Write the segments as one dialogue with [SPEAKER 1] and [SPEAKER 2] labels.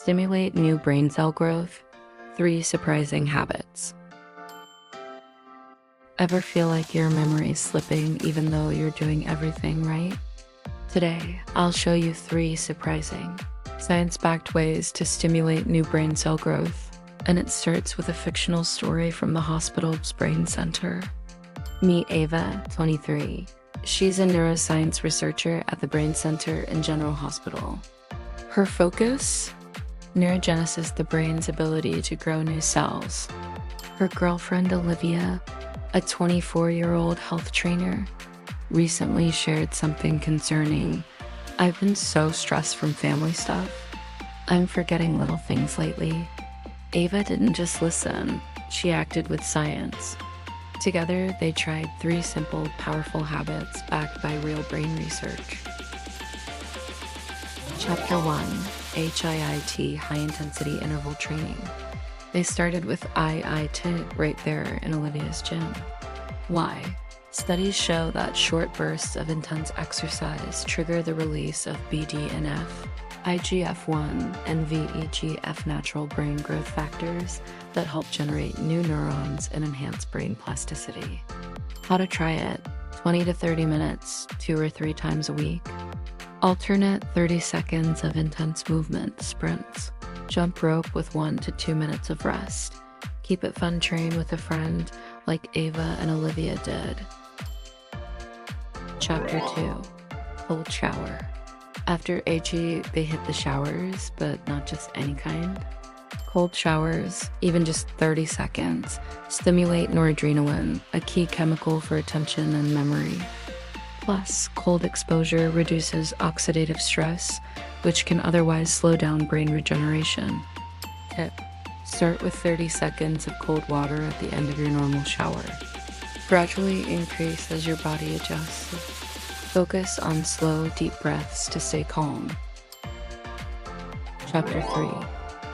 [SPEAKER 1] Stimulate new brain cell growth. 3 surprising habits. Ever feel like your memory's slipping even though you're doing everything right? Today, I'll show you 3 surprising, science-backed ways to stimulate new brain cell growth, and it starts with a fictional story from the hospital's brain center. Meet Ava, 23. She's a neuroscience researcher at the Brain Center in General Hospital. Her focus? Neurogenesis, the brain's ability to grow new cells. Her girlfriend Olivia, a 24-year-old health trainer, recently shared something concerning. I've been so stressed from family stuff. I'm forgetting little things lately. Ava didn't just listen, she acted with science. Together, they tried 3 simple, powerful habits backed by real brain research. Chapter 1. HIIT, High-Intensity Interval Training. They started with HIIT right there in Olivia's gym. Why? Studies show that short bursts of intense exercise trigger the release of BDNF, IGF-1, and VEGF, natural brain growth factors that help generate new neurons and enhance brain plasticity. How to try it: 20 to 30 minutes, 2 or 3 times a week. Alternate 30 seconds of intense movement, sprints. Jump rope with 1 to 2 minutes of rest. Keep it fun, train with a friend like Ava and Olivia did. Chapter 2. Cold shower. After HIIT, they hit the showers, but not just any kind. Cold showers, even just 30 seconds, stimulate noradrenaline, a key chemical for attention and memory. Plus, cold exposure reduces oxidative stress, which can otherwise slow down brain regeneration. Tip: start with 30 seconds of cold water at the end of your normal shower. Gradually increase as your body adjusts. Focus on slow, deep breaths to stay calm. Chapter 3.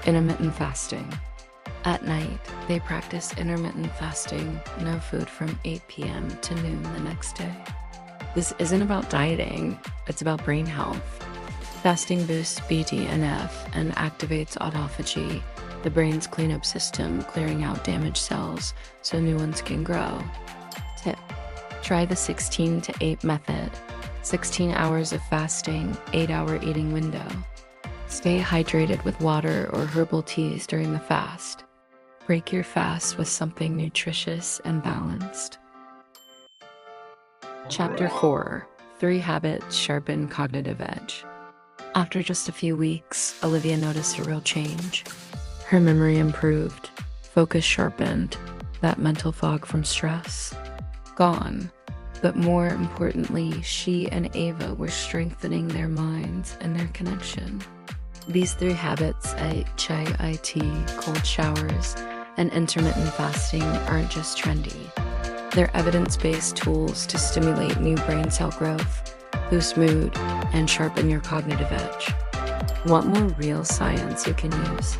[SPEAKER 1] Intermittent Fasting. At night, they practice intermittent fasting, no food from 8 p.m. to noon the next day. This isn't about dieting, it's about brain health. Fasting boosts BDNF and activates autophagy, the brain's cleanup system, clearing out damaged cells so new ones can grow. Tip: try the 16 to 8 method. 16 hours of fasting, 8-hour eating window. Stay hydrated with water or herbal teas during the fast. Break your fast with something nutritious and balanced. Chapter 4. 3 habits sharpen cognitive edge. After just a few weeks, Olivia noticed a real change. Her memory improved, focus sharpened, that mental fog from stress gone. But more importantly, she and Ava were strengthening their minds and their connection. These 3 habits, HIIT, cold showers, and intermittent fasting, aren't just trendy. They're evidence-based tools to stimulate new brain cell growth, boost mood, and sharpen your cognitive edge. Want more real science you can use?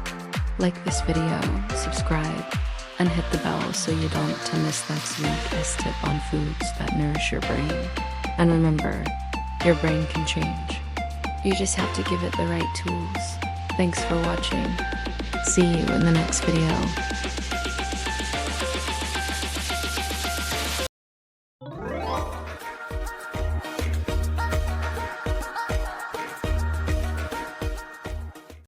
[SPEAKER 1] Like this video, subscribe, and hit the bell so you don't miss next week's tip on foods that nourish your brain. And remember, your brain can change. You just have to give it the right tools. Thanks for watching. See you in the next video.